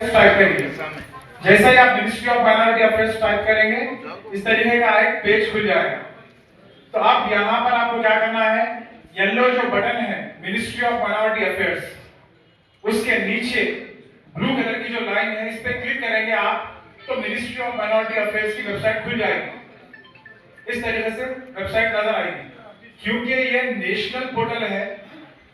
Type करेंगे। जैसे ही आप ministry of minority affairs type करेंगे, इस तरीके का एक पेज खुल जाएगा। तो आप यहाँ पर आपको क्या करना है, येलो जो बटन है मिनिस्ट्री ऑफ माइनॉरिटी अफेयर्स, उसके नीचे ब्लू कलर की जो लाइन है, इस पे क्लिक करेंगे आप, तो मिनिस्ट्री ऑफ माइनॉरिटी अफेयर्स की वेबसाइट खुल जाएगी। इस तरीके से वेबसाइट नजर आएगी। क्योंकि ये नेशनल पोर्टल है,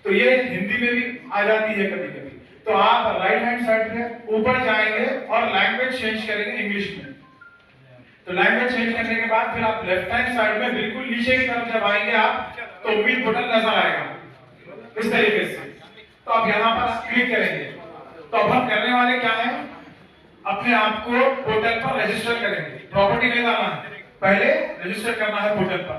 तो ये हिंदी में भी आ जाती है कभी कभी। तो आप राइट हैंड साइड पे ऊपर जाएंगे और लैंग्वेज चेंज करेंगे इंग्लिश में। तो लैंग्वेज चेंज करने के बाद फिर आप लेफ्ट हैंड साइड में बिल्कुल नीचे की तरफ जब आएंगे आप, तो उम्मीद पोर्टल नजर आएगा इस तरीके से। तो आप यहाँ पर क्लिक करेंगे। तो अब हम करने वाले क्या है, अपने आप को पोर्टल पर रजिस्टर करेंगे। प्रॉपर्टी नहीं डालना है, पहले रजिस्टर करना है पोर्टल पर।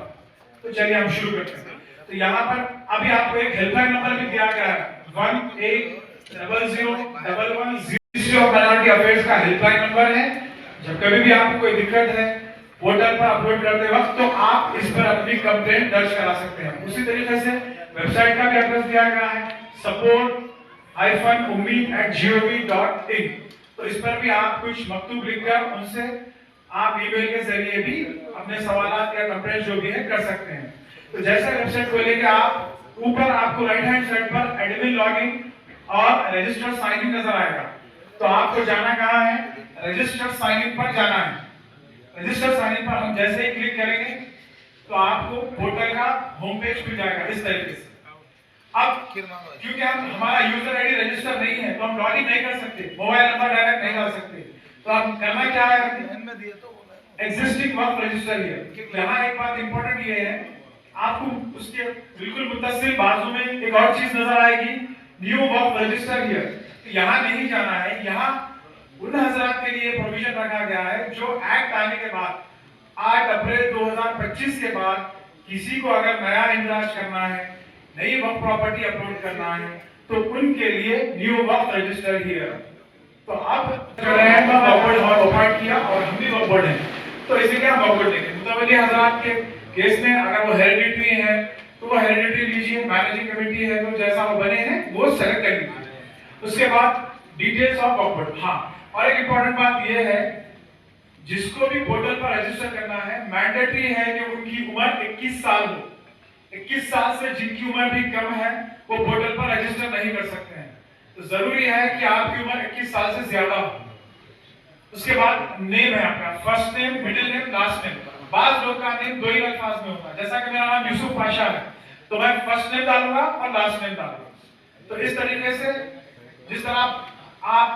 तो चलिए हम शुरू करते हैं। तो यहाँ पर अभी आपको एक हेल्पलाइन नंबर भी दिया गया है, 18001110। मिनिस्ट्री ऑफ माइनॉरिटी अफेयर्स का हेल्पलाइन नंबर है। जब कभी भी आपको कोई दिक्कत है पोर्टल पर अपलोड करते वक्त, तो आप इस पर अपनी कंप्लेंट दर्ज करा सकते हैं। उसी तरीके से वेबसाइट का भी एड्रेस दिया गया है, support-umeed@gov.in। तो इस पर भी आप कुछ मकतूब लिखकर उनसे आप ईमेल के जरिए भी अपने सवालात या कंप्लेंट जो भी है कर सकते हैं। तो जैसे वेबसाइट खोलेंगे आप, ऊपर आपको राइट हैंड साइड पर एडमिन लॉगिन और रजिस्टर साइन इन नजर आएगा। तो आपको जाना कहाँ है, रजिस्टर साइन इन पर जाना है। रजिस्टर साइन इन पर हम जैसे ही क्लिक करेंगे तो आपको पोर्टल का होम पेज खुल जाएगा इस तरीके से। अब क्योंकि हम हमारा यूजर आईडी रजिस्टर नहीं है, तो हम लॉगिन नहीं कर सकते, मोबाइल नंबर डायरेक्ट नहीं डाल सकते। तो आप करना क्या है, एग्जिस्टिंग वर्क रजिस्टर है। यहाँ एक बात इंपॉर्टेंट ये है, आपको उसके बिल्कुल मुत्तसिल बाजू में एक और चीज नजर आएगी, न्यू वर्क रजिस्टर हियर। तो यहाँ नहीं जाना है, यहाँ उन हजरात के लिए प्रोविजन रखा गया है जो एक्ट आने के बाद 8 अप्रैल 2025 के बाद किसी को अगर नया इंदराज करना है, नई वर्क प्रॉपर्टी अपलोड करना है, तो उनके लिए न्यू वर्क रजिस्टर हियर। तो अब वर्कबोर्ड अपॉइंट किया और हम भी वर्कबोर्ड हैं, तो इसीलिए हम वर्कबोर्ड लेंगे। मुतवल्ली हजरात के केस में अगर वो हेरिडिटरी है तो वो हेरिडिटरी लीजिए, मैनेजिंग कमेटी है तो जैसा वो बने हैं वो सेलेक्ट कर लीजिए। उसके बाद डिटेल्स ऑफ वर्कबोर्ड। हाँ, और एक इंपॉर्टेंट बात ये है, जिसको भी पोर्टल पर रजिस्टर करना है, मैंडेटरी है कि उनकी उम्र 21 साल हो। 21 साल से जिनकी उम्र भी कम है वो पोर्टल पर रजिस्टर नहीं कर सकते हैं। तो जरूरी है कि आपकी उम्र 21 साल से ज्यादा हो। उसके बाद नेम है आपका, first name, middle name, last name. बाज लोग का नेम दो ही अल्फाज में होता है, जैसा कि मेरा नाम यूसुफ पाशा है तो मैं फर्स्ट नेम डालूंगा और लास्ट नेम डालूंगा। तो इस तरीके से जिस तरह आप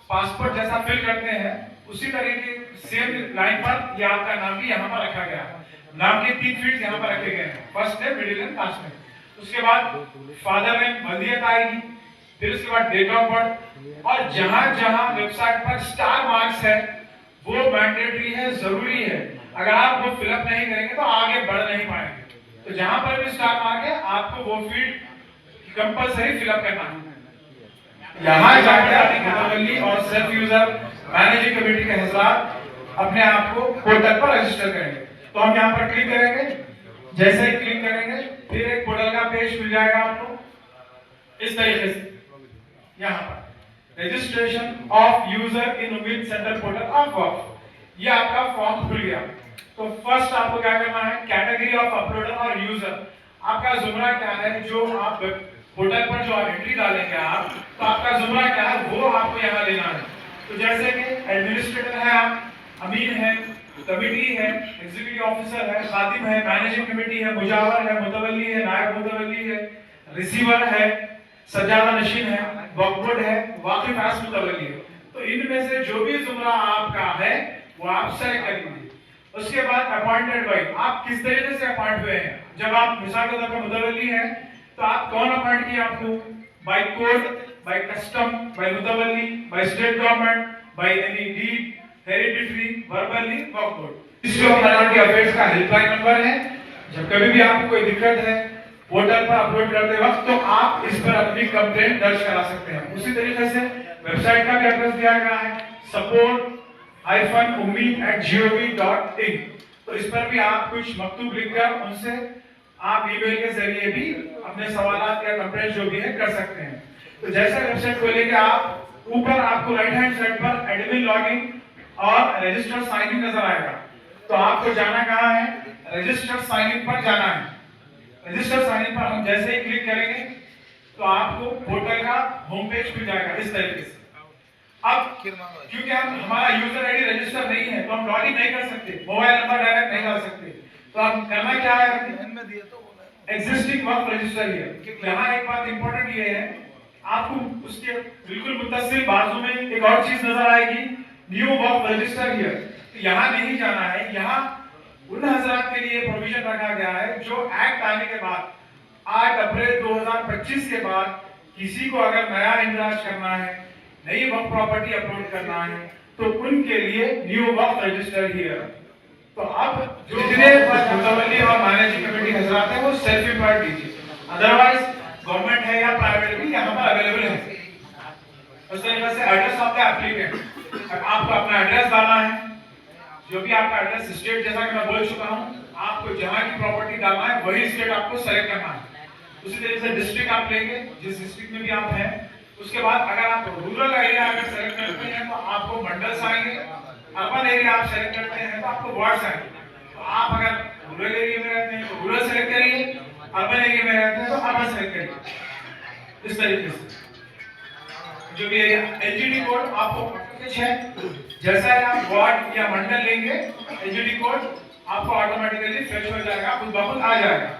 पासपोर्ट जैसा फिल करते हैं, उसी तरीके सेम लाइन पर ये आपका नाम भी यहाँ पर रखा गया है। नाम के 3 फील्ड यहाँ पर रखे गए हैं, first name, middle name, last name. उसके बाद फादर नेम, वल्दियत आएगी, फिर उसके बाद डेट ऑफ बर्थ, और जहां जहां वेबसाइट पर स्टार मार्क्स है वो मैंडेटरी है, जरूरी है। अगर आप वो फिलअप नहीं करेंगे तो आगे बढ़ नहीं पाएंगे। तो जहां पर भी स्टार मार्क है आपको वो फील्ड कंपलसरी फिलअप करना है। यहाँ जाकर अपनी मुतवल्ली और सेल्फ यूजर मैनेजिंग कमेटी के हजरात अपने आप को पोर्टल पर रजिस्टर करेंगे। तो हम यहाँ पर क्लिक करेंगे। जैसे ही क्लिक करेंगे फिर एक पोर्टल का पेज खुल जाएगा आपको इस तरीके से। यहाँ पर रजिस्ट्रेशन ऑफ यूजर इन उम्मीद सेंटर पोर्टल ऑफ वर्क, ये आपका फॉर्म खुल गया। तो फर्स्ट आपको क्या करना है, कैटेगरी ऑफ अपलोडर और यूजर, आपका जुमरा क्या है, जो आप पोर्टल पर जो एंट्री डालेंगे आप, तो आपका जुमरा क्या है वो आपको यहाँ लेना है। तो जैसे कि एडमिनिस्ट्रेटर है आप, अमीन है, कमिटी है, एग्जीक्यूटिव ऑफिसर है, खादिम है, मैनेजिंग कमेटी है, मुजावर है, मुतवल्ली है, नायब मुतवल्ली है, रिसीवर है, सज्जादा नशीन है, वर्कबोर्ड है, वाकिफ आस मुतवल्ली है। तो इनमें से जो भी जुमरा आपका है वो आप सेलेक्ट करेंगे। उसके बाद अपॉइंटेड बाय, आप किस तरीके से अपॉइंट हुए हैं। जब आप मिसाल के तौर पर मुतवल्ली हैं तो आप कौन अपॉइंट किया आपको, by court, by custom, by मुतवल्ली, by state government, by any deed, hereditary, verbally, वर्कबोर्ड। मिनिस्ट्री ऑफ माइनॉरिटी अफेयर्स का हेल्पलाइन नंबर है। जब कभी भी आपको कोई दिक्कत है पोर्टल पर अपलोड करते वक्त, तो आप इस पर अपनी कंप्लेंट दर्ज करा सकते हैं। उसी तरीके से वेबसाइट का भी एड्रेस दिया गया है, support-umeed@gov.in। तो इस पर भी आप कुछ मकतूब लिखकर उनसे आप ईमेल के जरिए भी अपने सवालात या कंप्लेंट जो भी है कर सकते हैं। तो जैसे वेबसाइट खोलेंगे आप, ऊपर आपको राइट हैंड साइड पर एडमिन लॉगिन और रजिस्टर साइन इन नजर आएगा। तो आपको जाना कहाँ है? रजिस्टर साइन इन पर जाना है। रजिस्टर साइन इन पर हम जैसे ही क्लिक करेंगे तो आपको पोर्टल का होम पेज खुल जाएगा इस तरीके से। अब क्योंकि हम हमारा यूजर आईडी रजिस्टर नहीं है तो हम लॉग इन नहीं कर सकते, मोबाइल नंबर डायरेक्ट नहीं डाल सकते। तो हम करना क्या है? एग्जिस्टिंग वर्क रजिस्टर है। यहाँ एक बात इंपॉर्टेंट ये है, आपको उसके बिल्कुल मुत्तसिल बाजू में एक और चीज नजर आएगी, न्यू वर्क रजिस्टर हियर। तो यहाँ नहीं जाना है, यहाँ उन हजरात के लिए प्रोविजन रखा गया है जो एक्ट आने के बाद 8 अप्रैल 2025 के बाद किसी को अगर नया इंदराज करना है, नई वर्क प्रॉपर्टी अपलोड करना है तो उनके लिए न्यू वर्क रजिस्टर हियर। तो अब जितने मुतवल्ली और मैनेजिंग कमेटी हजरात हैं वो सेल्फ एम्प्लॉयड कीजिए, अदरवाइज गवर्नमेंट है या प्राइवेट भी यहाँ पर अवेलेबल है। उस तरीके से एड्रेस ऑफ द एप्लीकेंट, आपको अपना एड्रेस डालना है, जो भी आपका एड्रेस स्टेट, जैसा कि मैं बोल चुका हूँ, आपको जहाँ की प्रॉपर्टी डालना है वही स्टेट आपको सेलेक्ट करना है। उसी तरीके से डिस्ट्रिक्ट आप लेंगे जिस डिस्ट्रिक्ट में भी आप हैं। उसके बाद अगर आप रूरल एरिया अगर सेलेक्ट करते हैं तो आपको मंडल्स आएंगे, अर्बन एरिया आप सेलेक्ट करते हैं तो आपको वार्ड्स आएंगे। तो आप अगर रूरल एरिया में रहते हैं तो रूरल सेलेक्ट करिए, अर्बन एरिया में रहते हैं तो अर्बन सेलेक्ट करिए। इस तरीके से जो भी एरिया एलजीडी कोड आपको कुछ है, जैसा ही आप वार्ड या मंडल लेंगे एलजीडी कोड आपको ऑटोमेटिकली फ्रेश हो जाएगा, खुद ब खुद आ जाएगा।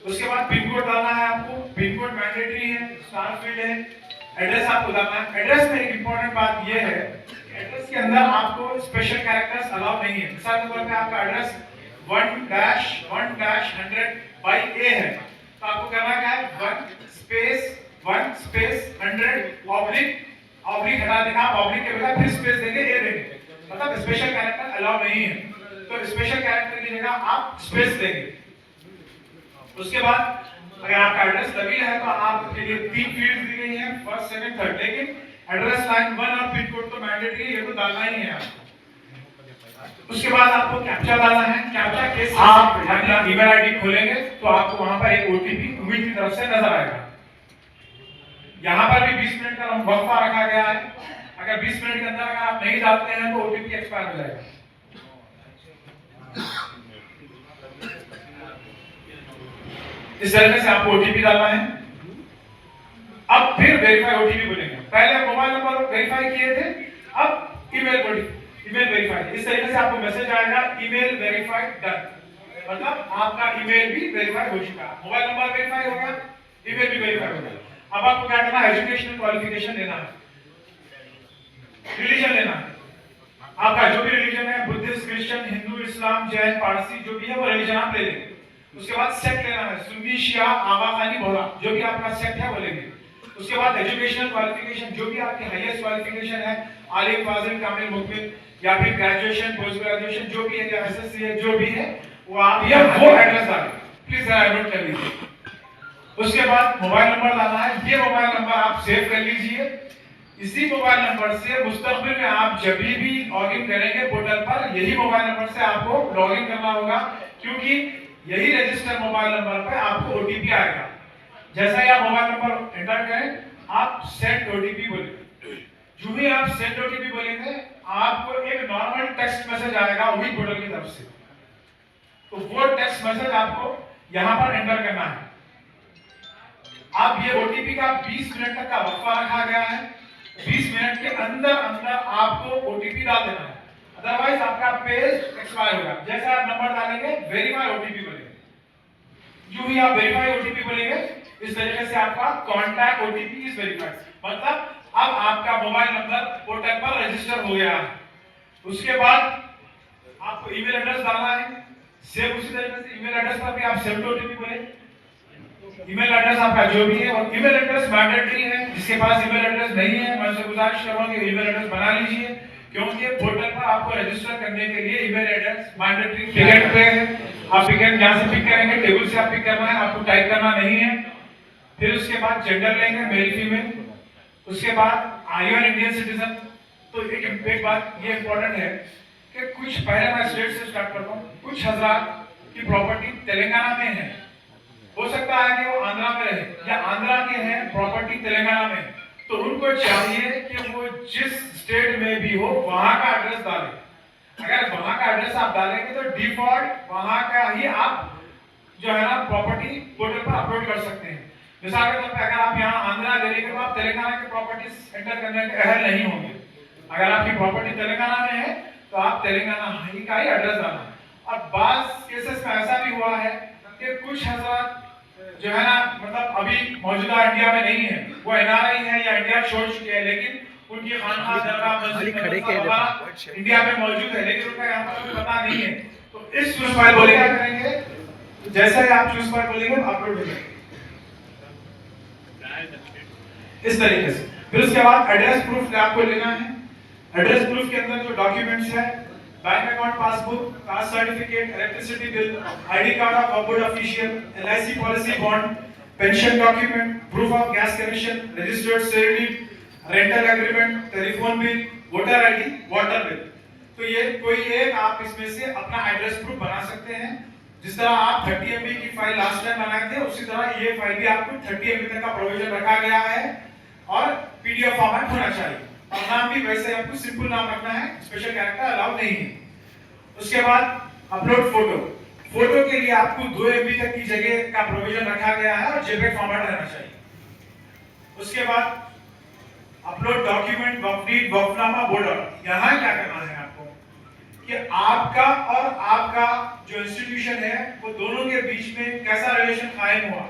उसके बाद पिन कोड डालना है आपको, पिन कोड मैंडेटरी है, स्टार फील्ड है। एड्रेस आपको डालना है। एड्रेस में एक इंपॉर्टेंट बात यह है, एड्रेस के अंदर आपको स्पेशल कैरेक्टर्स अलाउ नहीं है। मिसाल के तौर पे आपका एड्रेस 1-1-100 बाई ए है, तो आपको करना क्या है? 1 स्पेस 100 ऑब्लिक हटा देना, ऑब्लिक के बजाय फिर स्पेस देंगे, ए देंगे, मतलब स्पेशल कैरेक्टर अलाउ नहीं है। तो स्पेशल कैरेक्टर की जगह आप स्पेस देंगे। उसके बाद अगर आपका एड्रेस तवील है तो आपके लिए 3 फील्ड्स दी गई हैं, फर्स्ट, सेकंड, थर्ड, लेकिन एड्रेस लाइन 1 और पिन कोड तो मैंडेटरी है, ये तो डालना ही है आपको। उसके बाद आपको कैप्चा डालना है। कैप्चा के आप अपना ईमेल आईडी खोलेंगे तो आपको वहां पर एक ओटीपी उम्मीद की तरफ से नजर आएगा। यहाँ पर भी 20 मिनट का वक्फा रखा गया है। अगर 20 मिनट के अंदर अगर आप नहीं डालते हैं तो ओटीपी एक्सपायर हो जाएगा। इस तरीके से आपको ओटीपी डालना है। अब फिर वेरीफाई ओटीपी बोलेंगे। पहले मोबाइल नंबर वेरीफाई किए थे, अब ईमेल वेरीफाई। इस तरीके से आपको मैसेज आएगा ईमेल वेरीफाइड डन, मतलब आपका ईमेल भी वेरीफाई हो चुका है, मोबाइल नंबर वेरीफाई हो गया, ईमेल भी वेरीफाई हो गया। अब आपको क्या करना है? एजुकेशनल क्वालिफिकेशन लेना है, रिलीजन लेना है। आपका जो भी रिलीजन है, बुद्धिस्ट, क्रिश्चियन, हिंदू, इस्लाम, जैन, पारसी, जो भी है वो रिलीजन आप ले लेंगे। उसके बाद सेक्ट लेना है, सुन्नी, शिया, आगा खानी, बोहरा, जो भी आपका सेक्ट है वो लेंगे। उसके बाद एजुकेशनल क्वालिफिकेशन, जो भी आपकी हाईएस्ट क्वालिफिकेशन है, आलिम, फाजिल, कामिल, मुकमिल, या फिर ग्रेजुएशन, पोस्ट ग्रेजुएशन, जो भी है, या एसएससी है, जो भी है वो आप ये वो एड्रेस डालें। प्लीज नोट कर लीजिए। उसके बाद मोबाइल नंबर डालना है। ये मोबाइल नंबर आप सेव कर लीजिए। इसी मोबाइल नंबर से मुस्तकबिल में आप जब भी लॉगिन करेंगे पोर्टल पर, यही मोबाइल नंबर से आपको लॉगिन करना होगा, क्योंकि यही रजिस्टर मोबाइल नंबर पर आपको ओटीपी आएगा। जैसा ही आप मोबाइल नंबर एंटर करें, आप सेंड ओटीपी बोलेंगे। जो भी आप सेंड ओटीपी बोलेंगे, आपको एक नॉर्मल टेक्स्ट मैसेज आएगा वही पोर्टल की तरफ से। तो वो टेक्स्ट मैसेज आपको यहां पर एंटर करना है। अब ये ओटीपी का 20 मिनट तक का वक्फा रखा गया है। 20 मिनट के अंदर अंदर आपको ओटीपी डाल देना है, अदरवाइज आपका पेज एक्सपायर होगा। जैसे आप नंबर डालेंगे, वेरीफाई ओटीपी बोलेंगे। जो भी आप वेरीफाई ओटीपी बोलेंगे, इस तरीके से आपका कॉन्टैक्ट ओटीपी इज वेरीफाइड, मतलब अब आपका मोबाइल नंबर पोर्टल पर रजिस्टर हो गया है। उसके बाद आपको ईमेल एड्रेस डालना है, सेम उसी तरीके से ईमेल एड्रेस पर भी आप सेम ओटीपी बोले। ईमेल एड्रेस आपका जो भी है, और ईमेल एड्रेस मैंडेटरी है। जिसके पास ईमेल एड्रेस नहीं है, मैं उनसे गुजारिश करूंगा कि ईमेल एड्रेस बना लीजिए, क्योंकि पोर्टल पर आपको रजिस्टर करने के लिए ईमेल एड्रेस मैंडेटरी पिक पे है। आप पिक जहां से पिक करेंगे, टेबल से आप पिक करना है, आपको टाइप करना नहीं है। फिर उसके बाद जेंडर लेंगे, मेल फीमेल। उसके बाद are you an Indian citizen. तो एक बात ये इंपॉर्टेंट है कि कुछ, पहले मैं स्टेट से स्टार्ट करता हूँ, कुछ हजरात की प्रॉपर्टी तेलंगाना में है, हो सकता है कि वो आंध्रा में रहे, या आंध्रा के हैं प्रॉपर्टी तेलंगाना में, तो उनको चाहिए कि वो जिस स्टेट में भी हो वहां का एड्रेस डालें। अगर वहां का एड्रेस आप डालेंगे तो डिफॉल्ट वहां का ही आप जो है ना प्रॉपर्टी पोर्टल पर अपलोड कर सकते हैं। मिसाल के तौर पर अगर आप यहाँ आंध्रा ले लेंगे तो आप तेलंगाना के प्रॉपर्टीज एंटर करने के अहल नहीं होंगे। अगर आपकी प्रॉपर्टी तेलंगाना में है तो आप तेलंगाना ही का ही एड्रेस डालना। और बाज केसेस में ऐसा भी हुआ है कि कुछ हजरत जो है ना मतलब अभी मौजूदा इंडिया में नहीं है, वो एनआरआई है या इंडिया छोड़ चुके हैं, लेकिन उनकी खानका दरगाह मस्जिद इंडिया में मौजूद है, लेकिन उनका यहाँ पर पता नहीं है। तो इस चूज फाइल बोले क्या करेंगे, जैसे ही आप चूज फाइल बोलेंगे अपलोड हो जाएगी इस तरीके से। फिर उसके बाद एड्रेस प्रूफ आपको लेना है। एड्रेस प्रूफ के अंदर जो डॉक्यूमेंट्स है, bank account passbook, caste certificate, electricity bill, ID card of a board official, LIC policy bond, pension document, proof of gas connection, registered sale deed, rental agreement, telephone bill, voter ID, water bill. तो ये कोई एक आप इसमें से अपना address proof बना सकते हैं। जिस तरह आप 30 MB की फाइल लास्ट टाइम बनाए थे, उसी तरह ये फाइल भी आपको 30 MB तक का प्रोविजन रखा गया है और पीडीएफ फॉर्मेट होना चाहिए। और नाम भी वैसे आपको सिंपल नाम रखना है, स्पेशल कैरेक्टर अलाउ नहीं है। उसके बाद अपलोड फोटो। फोटो के लिए आपको 2 MB तक की जगह का प्रोविजन रखा गया है और जेपीईजी फॉर्मेट रहना चाहिए। उसके बाद अपलोड डॉक्यूमेंट, वक्फ डीड, वक्फनामा, बोर्ड ऑर्डर। यहाँ क्या करना है आपको कि आपका और आपका जो इंस्टीट्यूशन है वो दोनों के बीच में कैसा रिलेशन कायम हुआ,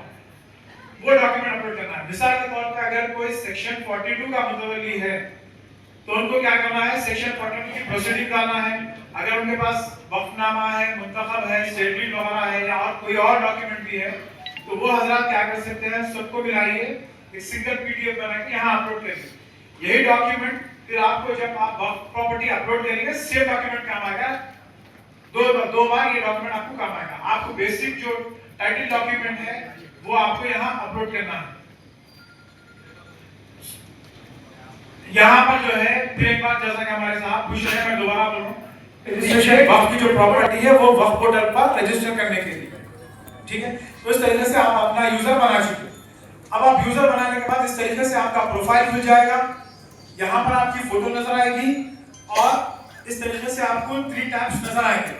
वो डॉक्यूमेंट अपलोड करना है। मिसाल के तौर पर अगर कोई सेक्शन 42 का मुतवल्ली है तो उनको क्या करना है, सेक्शन 42 की प्रोसीडिंग डालना है। अगर उनके पास वक्फनामा है, मुंतखब है, सेल डीड वगैरह है या और कोई और डॉक्यूमेंट भी है तो वो हजरत क्या कर सकते हैं, सबको मिलाइए एक सिंगल पीडीएफ बना के यहाँ अपलोड करिए। यही डॉक्यूमेंट फिर आपको जब आप वक्फ प्रॉपर्टी अपलोड करेंगे सेम डॉक्यूमेंट काम आएगा। दो बार ये डॉक्यूमेंट आपको काम आएगा। आपको बेसिक जो टाइटल डॉक्यूमेंट है वो आपको यहाँ अपलोड करना है। यहाँ पर जो है फिर एक बार जैसा कि हमारे साहब पूछ रहे हैं, मैं दोबारा बोलूं, वक्फ की जो प्रॉपर्टी है वो वक्फ पोर्टल पर रजिस्टर करने के लिए, ठीक है। तो इस तरीके से आप अपना यूजर बना चुके। अब आप यूजर बनाने के बाद इस तरीके से आपका प्रोफाइल खुल जाएगा। यहाँ पर आपकी फोटो नजर आएगी और इस तरीके से आपको 3 टैब्स नजर आएंगे।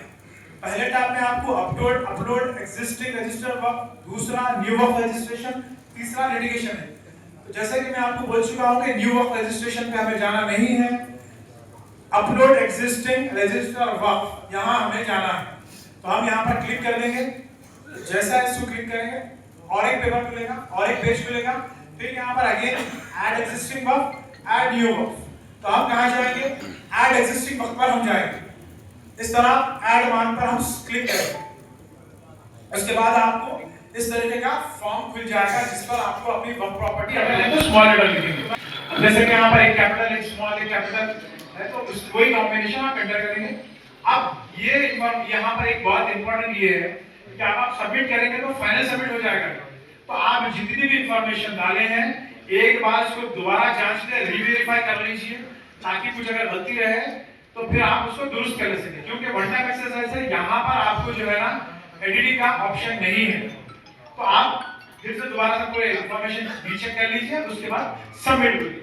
पहले टैब में आपको अपलोड एग्जिस्टिंग रजिस्टर वक्फ, दूसरा न्यू वक्फ रजिस्ट्रेशन, तीसरा लिटिगेशन है। तो जैसे कि मैं आपको बोल चुका हूं कि न्यू वक्फ रजिस्ट्रेशन पे हमें जाना नहीं है, अपलोड एग्जिस्टिंग रजिस्टर वक्फ यहां हमें जाना है। तो हम यहां पर क्लिक कर देंगे। जैसा इसको क्लिक करेंगे और एक पेपर खुलेगा और एक पेज खुलेगा। फिर यहां पर अगेन ऐड एग्जिस्टिंग वक्फ, ऐड न्यू वक्फ। तो हम कहां जाएंगे, ऐड एग्जिस्टिंग वक्फ पर हम जाएंगे। इस तरह ऐड मान पर हम क्लिक करेंगे। उसके बाद आपको इस तरीके का फॉर्म खुल जाएगा जिस पर आपको अपनी वक्फ प्रॉपर्टी अवेलेबल स्मॉल लेटर लिखेंगे। जैसे कि यहाँ पर एक कैपिटल एक स्मॉल एक कैपिटल है तो वही कॉम्बिनेशन आप एंटर करेंगे। अब ये यहाँ पर एक बहुत इंपॉर्टेंट ये है कि आप सबमिट करेंगे तो फाइनल सबमिट हो जाएगा। तो आप जितनी भी इंफॉर्मेशन डाले हैं एक बार इसको दोबारा जांच ले, रीवेरीफाई कर लीजिए ताकि कुछ अगर गलती रहे तो फिर आप उसको दुरुस्त कर सकें। क्योंकि वन टाइम एक्सरसाइज है, यहाँ पर आपको जो है ना एडिटिंग का ऑप्शन नहीं है। तो आप फिर से दोबारा से पूरे इंफॉर्मेशन रीचेक कर लीजिए, उसके बाद सबमिट करिए।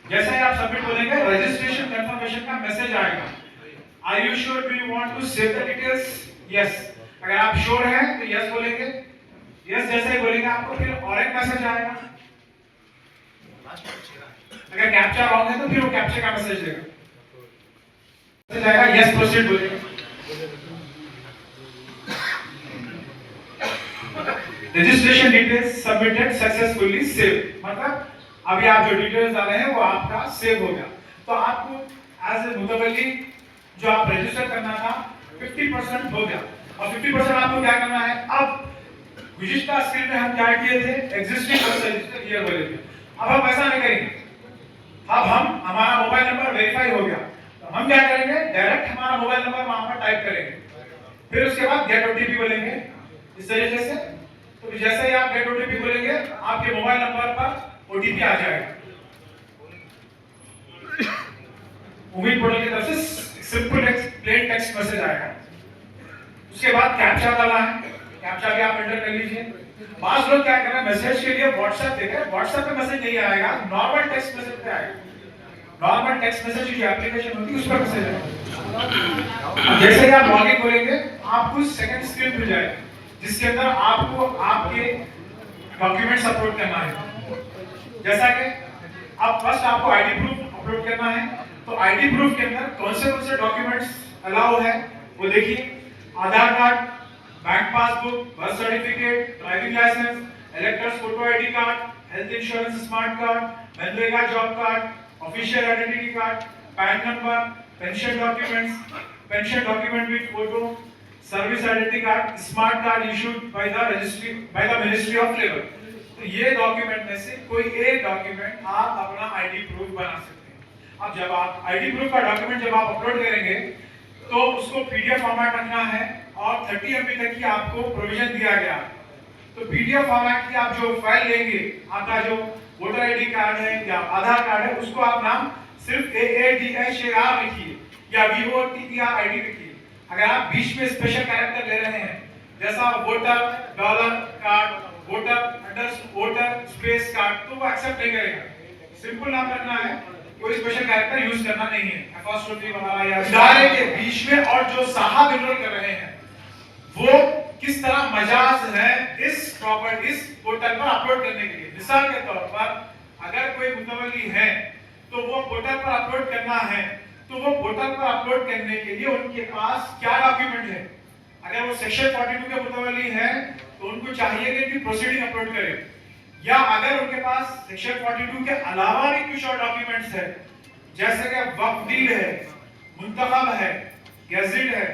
जैसे ही आप सबमिट बोलेंगे रजिस्ट्रेशन कंफर्मेशन का मैसेज आएगा। Are you sure, do you want to save the details? Yes. अगर आप श्योर हैं तो यस बोलेंगे। यस जैसे ही बोलेंगे आपको फिर और एक मैसेज आएगा। अगर कैप्चा रॉन्ग है तो फिर वो कैप्चा का मैसेज देगा। मैसेज आएगा यस प्रोसीड बोलेंगे। Registration details submitted successfully save, मतलब अभी आप जो डिटेल्स डाले हैं वो आपका सेव हो गया। तो आपको एज ए मुतवल्ली जो आप रजिस्टर करना था 50% हो गया और 50% आपको क्या करना है। अब गुज़िश्ता स्क्रीन में हम क्या किए थे, एग्जिस्टिंग रजिस्टर ये बोले थे। अब हम ऐसा नहीं करेंगे। अब हम हमारा मोबाइल नंबर वेरीफाई हो गया तो हम क्या करेंगे, डायरेक्ट हमारा मोबाइल नंबर वहां पर टाइप करेंगे। फिर उसके बाद गेट ओटीपी बोलेंगे इस तरीके से। तो जैसे ही आप गेट ओटीपी बोलेंगे आपके मोबाइल नंबर पर ओटीपी आ जाएगा। उम्मीद पोर्टल की तरफ से सिंपल प्लेन टेक्स्ट मैसेज आएगा। उसके बाद कैप्चा डालना है, कैप्चा भी आप एंटर कर लीजिए। पांच लोग क्या कर रहे हैं, मैसेज के लिए व्हाट्सएप देख रहे हैं, व्हाट्सएप पे मैसेज नहीं आएगा, नॉर्मल टेक्स्ट मैसेज पे आएगा। नॉर्मल टेक्स्ट मैसेज की एप्लीकेशन होती है उस पर मैसेज आएगा। जैसे ही आप लॉगिन करेंगे आपको सेकंड स्क्रीन मिल जाएगी जिसके अंदर आपको आपके डॉक्यूमेंट्स अपलोड करना है। जैसा कि अब फर्स्ट आपको आईडी प्रूफ अपलोड करना है, तो आईडी प्रूफ के अंदर कौन से डॉक्यूमेंट्स अलाउ है वो देखिए। Aadhaar card, bank passbook, birth certificate, driving licence, electors photo ID card, health insurance smart card, MNREGA job card, official identity card, PAN number, pension document with photo, service identity card, smart card issued by the ministry of labour. तो ये document में से कोई एक document आप अपना ID proof बना सकते हैं। अब जब आप आईडी प्रूफ का डॉक्यूमेंट जब आप अपलोड करेंगे तो उसको पीडीएफ फॉर्मेट रखना है और 30 MB तक की आपको प्रोविजन दिया गया। तो पीडीएफ फॉर्मेट की आप जो फाइल लेंगे, आपका जो वोटर आईडी कार्ड है या आधार कार्ड है, उसको आप नाम सिर्फ AADHAR लिखिए या VOTER ID लिखिए। अगर आप बीच में स्पेशल कैरेक्टर ले रहे हैं जैसा voter dollar card, voter space card, तो वो एक्सेप्ट नहीं करेगा। सिंपल नाम रखना है, कोई स्पेशल कैरेक्टर यूज करना नहीं है, एपोस्ट्रोफी वगैरह या इदारे के बीच में। और जो साहब इनरोल कर रहे हैं वो किस तरह मजाज है इस पोर्टल पर अपलोड करने के लिए। मिसाल के तौर पर अगर कोई मुतवल्ली है तो वो पोर्टल पर अपलोड करना है, तो वो पोर्टल पर अपलोड करने के लिए उनके पास क्या डॉक्यूमेंट है। अगर वो सेक्शन 42 के मुतवल्ली है तो उनको चाहिए कि प्रोसीडिंग अपलोड करें, या अगर उनके पास सेक्शन 42 के अलावा भी कुछ और डॉक्यूमेंट्स है जैसे कि वक्फ डीड है, मुंतखब है, गैजेट है,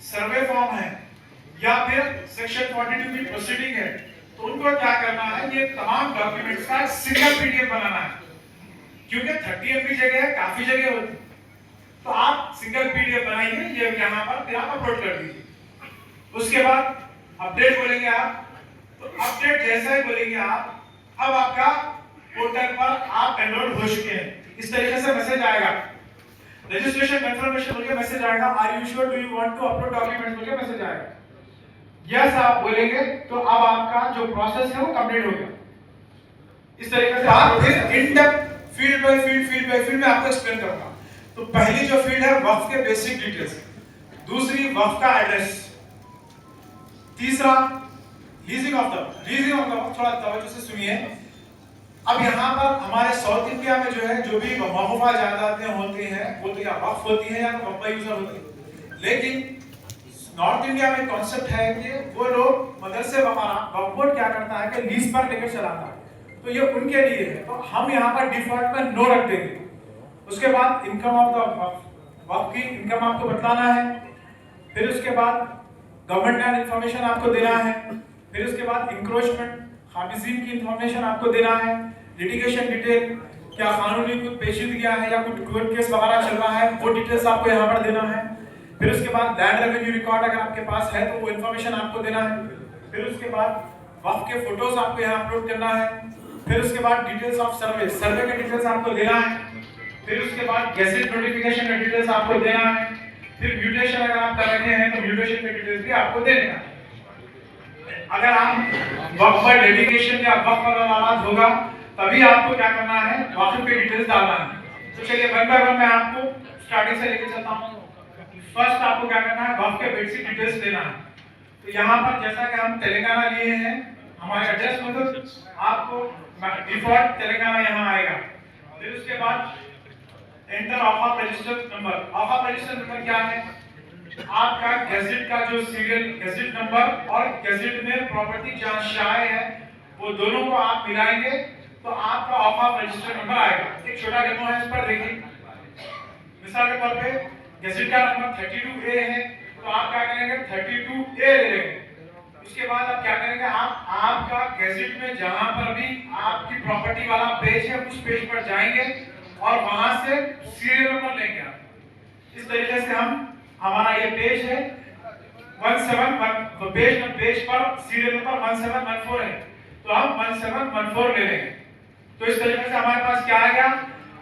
सर्वे फॉर्म है या फिर सेक्शन 42 की प्रोसीडिंग है, तो उनको क्या करना है, ये तमाम डॉक्यूमेंट्स का सिंगल पीडीएफ बनाना है। क्योंकि 30 MB जगह है, काफी जगह होती, तो आप सिंगल पीडीएफ बनाइए, ये यहाँ पर फिर आप अपलोड कर दीजिए। उसके बाद अपडेट बोलेंगे आप, तो अपडेट जैसा ही बोलेंगे आप, अब आपका पोर्टल पर आप एनरोल हो चुके हैं। इस तरीके से मैसेज आएगा, रजिस्ट्रेशन कंफर्मेशन बोल के मैसेज आएगा, are you sure do you want to upload document बोल के मैसेज आएगा। यस आप बोलेंगे तो अब आपका जो प्रोसेस है वो कंप्लीट हो गया। इस तरीके से आप फिर in depth field by field में आपको एक्सप्लेन करूंगा। तो पहली जो फील्ड है वक्फ के बेसिक डिटेल्स, दूसरी वक्फ का एड्रेस, तीसरा लीजिंग ऑफ द वक्फ। थोड़ा तवज्जो से सुनिए। अब यहाँ पर हमारे साउथ इंडिया में जो है जो भी वक्फा जायदादें होती हैं वो तो या वक्फ होती है या वक्फा यूजर होती है, लेकिन नॉर्थ इंडिया में कॉन्सेप्ट है कि वो लोग मदरसे वगैरह वक्फ बोर्ड क्या करता है कि लीज पर लेकर चलाता है, तो ये उनके लिए है, तो हम यहाँ पर डिफॉल्ट में नो रख देंगे। उसके बाद इनकम ऑफ द वक्फ की इनकम आपको बताना है, फिर उसके बाद गवर्नमेंट इंफॉर्मेशन आपको देना है, फिर उसके बाद इंक्रोचमेंट हाफिजीन की इंफॉर्मेशन आपको देना है, लिटिगेशन डिटेल, क्या कानूनी कुछ पेचीदगियां है या कुछ कोर्ट केस वगैरह चल रहा है वो डिटेल्स आपको यहाँ पर देना है। फिर उसके बाद लैंड रेवेन्यू रिकॉर्ड अगर आपके पास है तो वो इंफॉर्मेशन आपको देना है। फिर उसके बाद वक्फ के फोटोज आपको यहाँ अपलोड करना है। फिर उसके बाद डिटेल्स ऑफ सर्वे के डिटेल्स आपको देना है। फिर उसके बाद गैजेट नोटिफिकेशन के डिटेल्स आपको देना है। फिर म्यूटेशन अगर आप कर रहे हैं तो म्यूटेशन के डिटेल्स भी आपको देने का। अगर आप वक्फ पर डेडिकेशन या वक्फ पर अलामत होगा तभी आपको क्या करना है, वक्फ के डिटेल्स डालना है। तो चलिए वन बाय वन मैं आपको स्टार्टिंग से लेकर चलता हूँ। फर्स्ट आपको क्या करना है, वक्फ के बेसिक डिटेल्स देना है। तो यहाँ पर जैसा कि हम तेलंगाना लिए हैं, हमारे एड्रेस मतलब आपको डिफॉल्ट तेलंगाना यहाँ आएगा। फिर उसके बाद enter of of registered number. Of of registered number क्या है, आपका गैजेट का जो सीरियल गैजेट नंबर और गैजेट में प्रॉपर्टी जहाँ शाये है वो दोनों को आप मिलाएंगे तो आपका ऑफ ऑफ रजिस्टर्ड नंबर आएगा। एक छोटा डेमो है, इस पर देखिए। मिसाल के तौर पे गैजेट का नंबर 32A है तो आप क्या करेंगे 32A ले लेंगे। उसके बाद आप क्या करेंगे, आप आपका गैजेट में जहां पर भी आपकी प्रॉपर्टी वाला पेज है उस पेज पर जाएंगे और वहां से सीरियल नंबर लेंगे आप। इस तरीके से हम हमारा ये पेज है 171 पेज पर सीरियल नंबर 1714 है तो हम 1714 ले लेंगे। तो इस तरीके से हमारे पास क्या आ गया,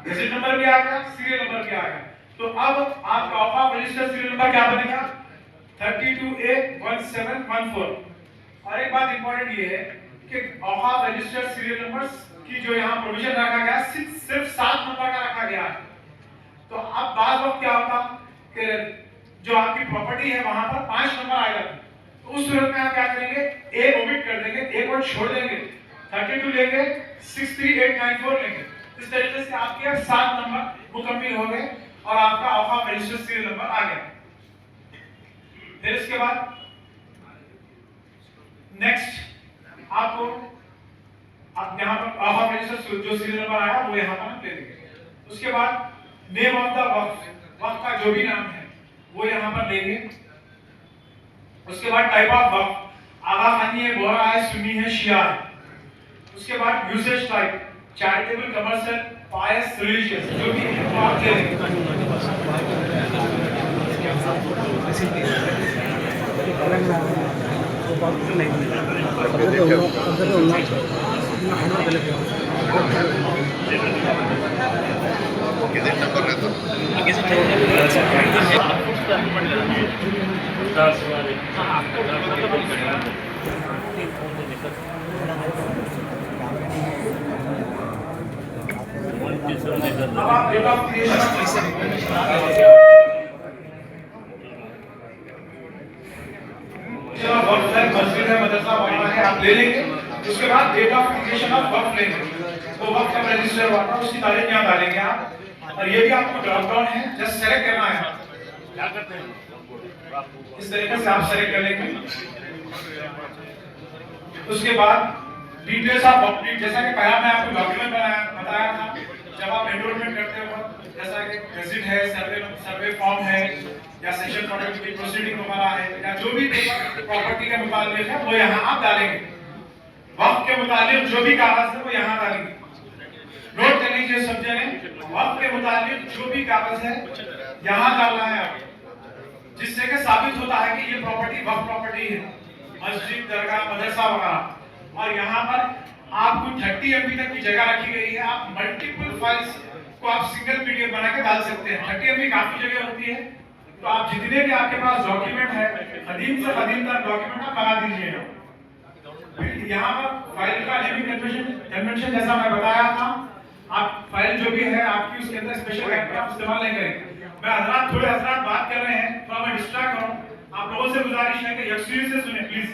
गैजेट नंबर भी आ गया, सीरियल नंबर भी आ गया। तो अब आपका of of registered serial number क्या बनेगा 32A 1714। और एक बात इंपॉर्टेंट ये है कि औकाफ रजिस्टर्ड सीरियल नंबर्स की जो यहाँ प्रोविजन रखा गया सिर्फ 7 नंबर का रखा गया है। तो अब बाद वक्त क्या होता कि जो आपकी प्रॉपर्टी है वहां पर 5 नंबर आ जाते, तो उस सूरत में आप क्या करेंगे, ए ओमिट कर देंगे, ए को छोड़ देंगे, 32 लेंगे, 63894 लेंगे। इस तरीके से आपके 7 नंबर मुकम्मल हो गए और आपका औकाफ रजिस्टर्ड सीरियल नंबर आ गया। फिर इसके बाद नेक्स्ट आपको आप यहाँ पर औकाफ रजिस्टर्ड जो सीरियल नंबर आया वो यहाँ पर ले देंगे। उसके बाद नेम ऑफ द वक्फ, वक्फ का जो भी नाम है वो यहाँ पर लेंगे। उसके बाद टाइप ऑफ वक्फ, आगा खानी है, बोहरा है, सुन्नी है, शिया है। उसके बाद यूसेज टाइप, चैरिटेबल, कमर्शियल, पायस, रिलीजियस, जो भी है वो आप ले लेंगे। मस्जिद है, मदरसा वगैरह है, आप ले लेंगे। उसके बाद डेट ऑफ क्रिएशन ऑफ वक्फ लेंगे, तो वक्फ का रजिस्टर हुआ था उसकी तारीख यहाँ डालेंगे आप। और ये भी आपको ड्रॉप डाउन है, जस्ट सेलेक्ट करना है, क्या करते हैं इस तरीके से आप सेलेक्ट कर लेंगे। उसके बाद डिटेल्स ऑफ अपडेट, जैसा कि पहला मैं आपको डॉक्यूमेंट बताया था, जब आप एनरोलमेंट करते हो जैसा कि रेजिड है, सर्वे फॉर्म है या सेशन प्रोडक्ट की प्रोसीडिंग वगैरह है या जो भी प्रॉपर्टी के मुताबिक है वो यहाँ आप डालेंगे। वक्त के मुताबिक जो भी कागज है वो यहाँ डालेंगे। नोट कर लीजिए सब जने, वक्त के मुताबिक जो भी कागज है यहाँ डालना है आप, जिससे कि साबित होता है कि ये प्रॉपर्टी वक्त प्रॉपर्टी है, मस्जिद, दरगाह, मदरसा वगैरह। और यहाँ पर आपको 30 MB तक की जगह रखी गई है। आप मल्टीपल फाइल्स को आप सिंगल PDF बना के डाल सकते हैं। 30 MB काफी जगह होती है, तो आप जितने भी आपके पास डॉक्यूमेंट है, कदीम से कदीम तक डॉक्यूमेंट आप लगा दीजिए। यहाँ पर फाइल का नेमिंग कन्वेंशन जैसा मैं बताया था, आप फाइल जो भी है आपकी उसके अंदर स्पेशल कैरेक्टर आप इस्तेमाल नहीं करेंगे। मैं हजरात बात कर रहे हैं, तो मैं डिस्ट्रैक्ट करूं, आप लोगों से गुजारिश है कि यकसुई से सुने प्लीज।